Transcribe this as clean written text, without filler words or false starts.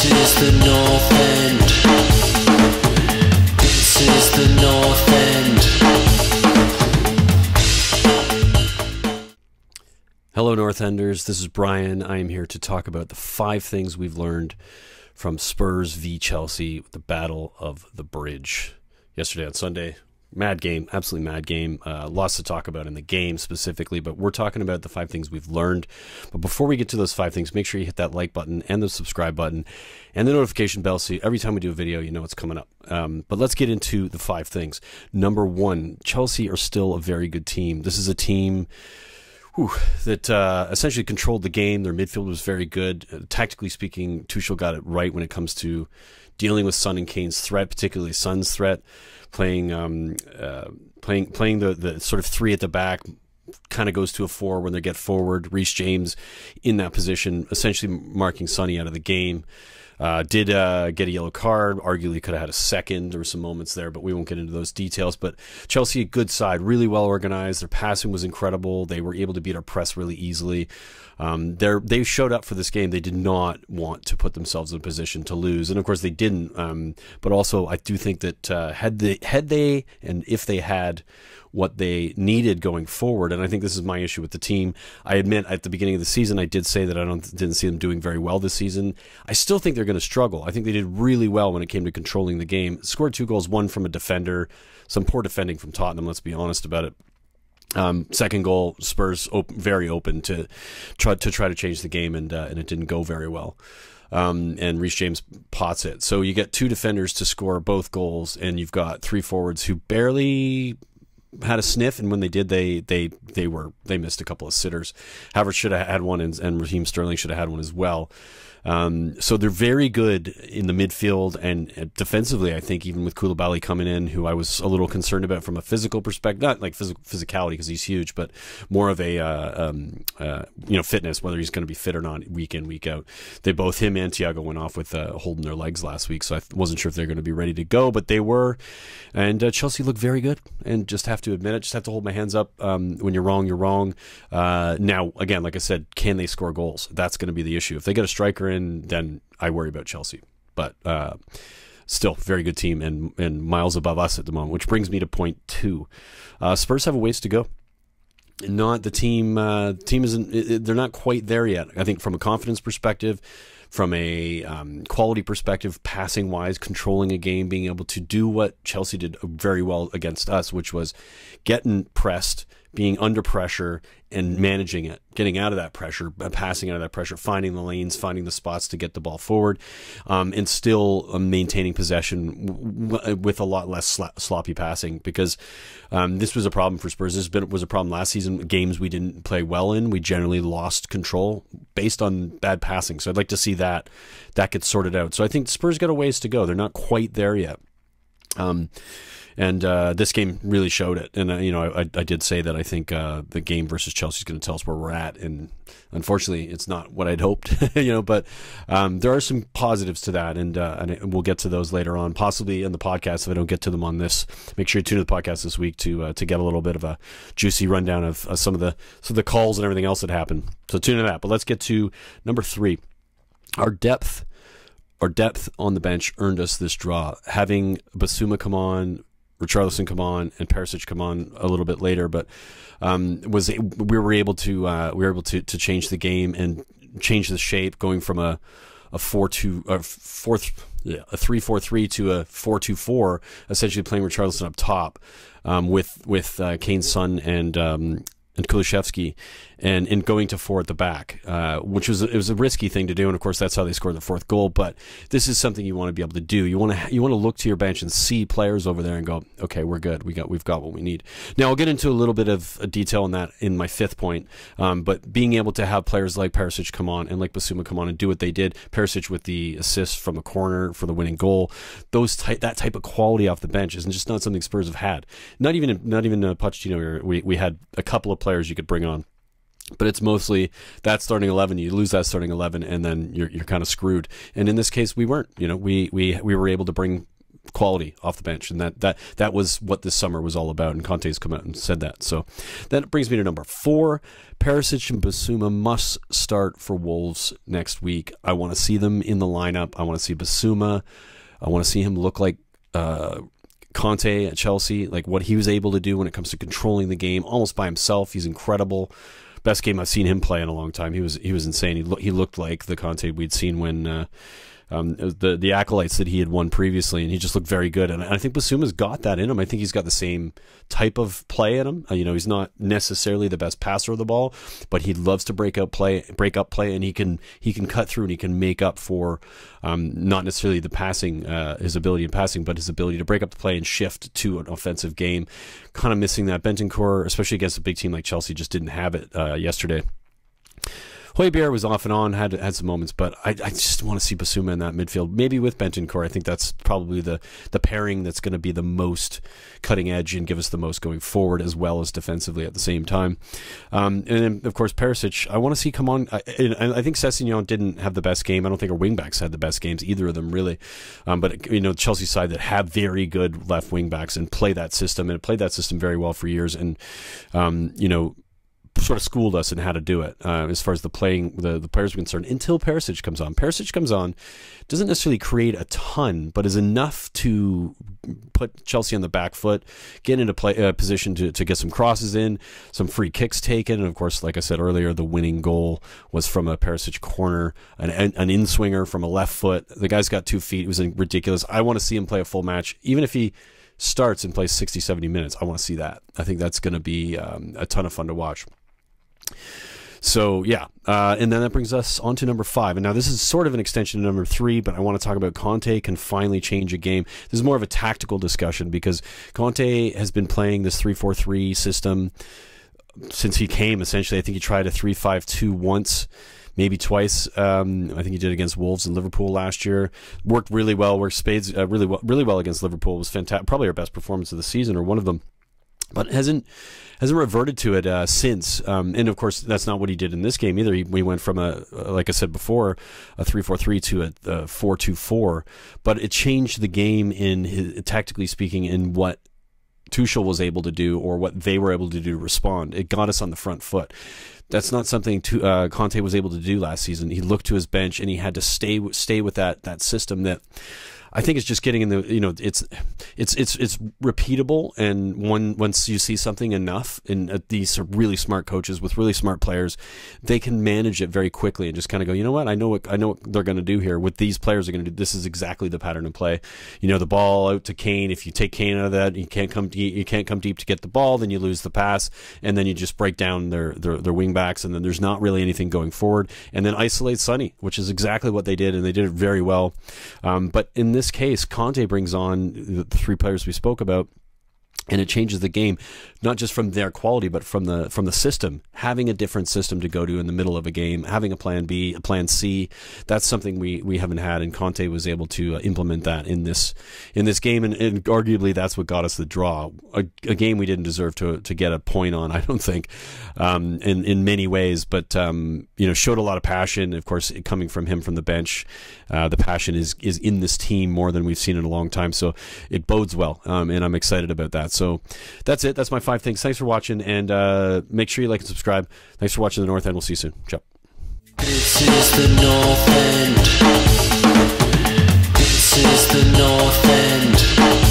is the North End. This is the North End. Hello, North Enders. This is Brian. I am here to talk about the 5 things we've learned from Spurs v Chelsea, the Battle of the Bridge. Yesterday on Sunday, mad game, absolutely mad game. Lots to talk about in the game specifically, but we're talking about the 5 things we've learned. But before we get to those 5 things, make sure you hit that like button and the subscribe button and the notification bell so every time we do a video, you know what's coming up. But let's get into the 5 things. Number 1, Chelsea are still a very good team. This is a team that essentially controlled the game. Their midfield was very good. Tactically speaking, Tuchel got it right when it comes to dealing with Son and Kane's threat, particularly Son's threat, playing the sort of 3 at the back, kind of goes to a 4 when they get forward. Reece James in that position, essentially marking Sonny out of the game. Did get a yellow card, arguably could have had a second. There were some moments there, but we won't get into those details. But Chelsea, a good side, really well organized. Their passing was incredible. They were able to beat our press really easily. They showed up for this game. They did not want to put themselves in a position to lose, and of course they didn't. But also, I do think that had they and if they had what they needed going forward, and I think this is my issue with the team. I admit at the beginning of the season I did say that I didn't see them doing very well this season. I still think they're going to struggle. I think they did really well when it came to controlling the game. Scored 2 goals, 1 from a defender, some poor defending from Tottenham, let's be honest about it. Second goal, Spurs very open to try to change the game, and it didn't go very well. And Reece James pots it. So you get 2 defenders to score both goals, and you've got 3 forwards who barely had a sniff, and when they did, they missed a couple of sitters. Havertz should have had one, and Raheem Sterling should have had one as well. So they're very good in the midfield and defensively. I think even with Koulibaly coming in, who I was a little concerned about from a physical perspective, not like physicality because he's huge, but more of a fitness, whether he's going to be fit or not week in, week out. Him and Thiago went off with holding their legs last week, so I wasn't sure if they're going to be ready to go, but they were. And Chelsea looked very good, and just have to admit it, just have to hold my hands up. When you're wrong, you're wrong. Now, again, like I said, can they score goals? That's going to be the issue. If they get a striker in, then I worry about Chelsea. But still, very good team and miles above us at the moment, which brings me to point 2. Spurs have a ways to go. Not the team isn't, they're not quite there yet. I think from a confidence perspective, from a quality perspective, passing wise, controlling a game, being able to do what Chelsea did very well against us, which was getting pressed, being under pressure and managing it, getting out of that pressure, passing out of that pressure, finding the lanes, finding the spots to get the ball forward, and still maintaining possession with a lot less sloppy passing, because this was a problem for Spurs. This was a problem last season. Games we didn't play well in, we generally lost control based on bad passing. So I'd like to see that get sorted out. So I think Spurs got a ways to go. They're not quite there yet. And this game really showed it. And, I did say that I think the game versus Chelsea is going to tell us where we're at. And unfortunately, it's not what I'd hoped, but there are some positives to that. And we'll get to those later on, possibly in the podcast. If I don't get to them on this, make sure you tune to the podcast this week to get a little bit of a juicy rundown of some of the calls and everything else that happened. So tune in to that. But let's get to number 3. Our depth on the bench earned us this draw. Having Basuma come on, Richarlison come on, and Perisic come on a little bit later, but we were able to change the game and change the shape, going from a 3-4-3 to a 4-2-4, essentially playing Richarlison up top with Kane, Son, and Kulusevski, and going to 4 at the back, which was a risky thing to do, and of course that's how they scored the 4th goal. But this is something you want to be able to do. You want to look to your bench and see players over there and go, okay, we're good. We've got what we need. Now I'll get into a little bit of a detail on that in my 5th point. But being able to have players like Perisic come on and like Basuma come on and do what they did, Perisic with the assist from a corner for the winning goal, that type of quality off the bench is just not something Spurs have had. Not even Pochettino. We had a couple of players you could bring on. But it's mostly that starting 11. You lose that starting 11, and then you're kind of screwed. And in this case, we weren't. We were able to bring quality off the bench, and that was what this summer was all about, and Conte's come out and said that. So that brings me to number 4. Perisic and Bissouma must start for Wolves next week. I want to see them in the lineup. I want to see Bissouma. I want to see him look like Conte at Chelsea, like what he was able to do when it comes to controlling the game almost by himself. He's incredible. Best game I've seen him play in a long time. He was insane. He looked like the Conte we'd seen when the acolytes that he had won previously, and he just looked very good. And I think Bissouma's got that in him. I think he's got the same type of play in him. He's not necessarily the best passer of the ball, but he loves to break up play, and he can cut through, and he can make up for not necessarily the passing, his ability in passing, but his ability to break up the play and shift to an offensive game. Kind of missing that. Bentancur, especially against a big team like Chelsea, just didn't have it yesterday. Højbjerg was off and on, had some moments, but I just want to see Bissouma in that midfield, maybe with Bentancur. I think that's probably the pairing that's going to be the most cutting edge and give us the most going forward as well as defensively at the same time. And then, of course, Perisic, I want to see come on. I think Sessegnon didn't have the best game. I don't think our wingbacks had the best games, either of them, really. But, Chelsea side that have very good left wingbacks and play that system, and played that system very well for years, and, sort of schooled us in how to do it as far as the players are concerned, until Perisic comes on. Perisic comes on, doesn't necessarily create a ton, but is enough to put Chelsea on the back foot, get into position to get some crosses in, some free kicks taken, and of course, like I said earlier, the winning goal was from a Perisic corner, an in-swinger from a left foot. The guy's got 2 feet. It was ridiculous. I want to see him play a full match, even if he starts and plays 60, 70 minutes. I want to see that. I think that's going to be a ton of fun to watch. So yeah, and then that brings us on to number 5. And now this is sort of an extension of number 3, but I want to talk about Conte can finally change a game. This is more of a tactical discussion, because Conte has been playing this 3-4-3 system since he came, essentially. I think he tried a 3-5-2 once, maybe twice. I think he did against Wolves and Liverpool last year. Worked really well. Worked spades really well against Liverpool. It was fantastic. Probably our best performance of the season, or one of them. But hasn't reverted to it since. And of course, that's not what he did in this game either. We went from like I said before, a 3-4-3 to a 4-2-4. But it changed the game tactically speaking, in what Tuchel was able to do, or what they were able to do to respond. It got us on the front foot. That's not something Conte was able to do last season. He looked to his bench, and he had to stay with that system that I think it's just getting in the, it's repeatable, and once you see something enough, and these are really smart coaches with really smart players, they can manage it very quickly and just kind of go, you know what, I know what they're going to do here. What these players are going to do, this is exactly the pattern of play. The ball out to Kane. If you take Kane out of that, you can't come deep to get the ball, then you lose the pass, and then you just break down their wing backs, and then there's not really anything going forward, and then isolate Sonny, which is exactly what they did, and they did it very well. But in this case, Conte brings on the 3 players we spoke about, and it changes the game, not just from their quality, but from the system. Having a different system to go to in the middle of a game, having a plan B, a plan C, that's something we haven't had, and Conte was able to implement that in this game, and arguably that's what got us the draw. A game we didn't deserve to get a point on, I don't think, in many ways, but showed a lot of passion. Of course, coming from him from the bench, the passion is in this team more than we've seen in a long time, so it bodes well, and I'm excited about that. So that's it. That's my 5 things. Thanks for watching, and make sure you like and subscribe. Thanks for watching The North End. We'll see you soon. Ciao. This is the North End. This is the North End.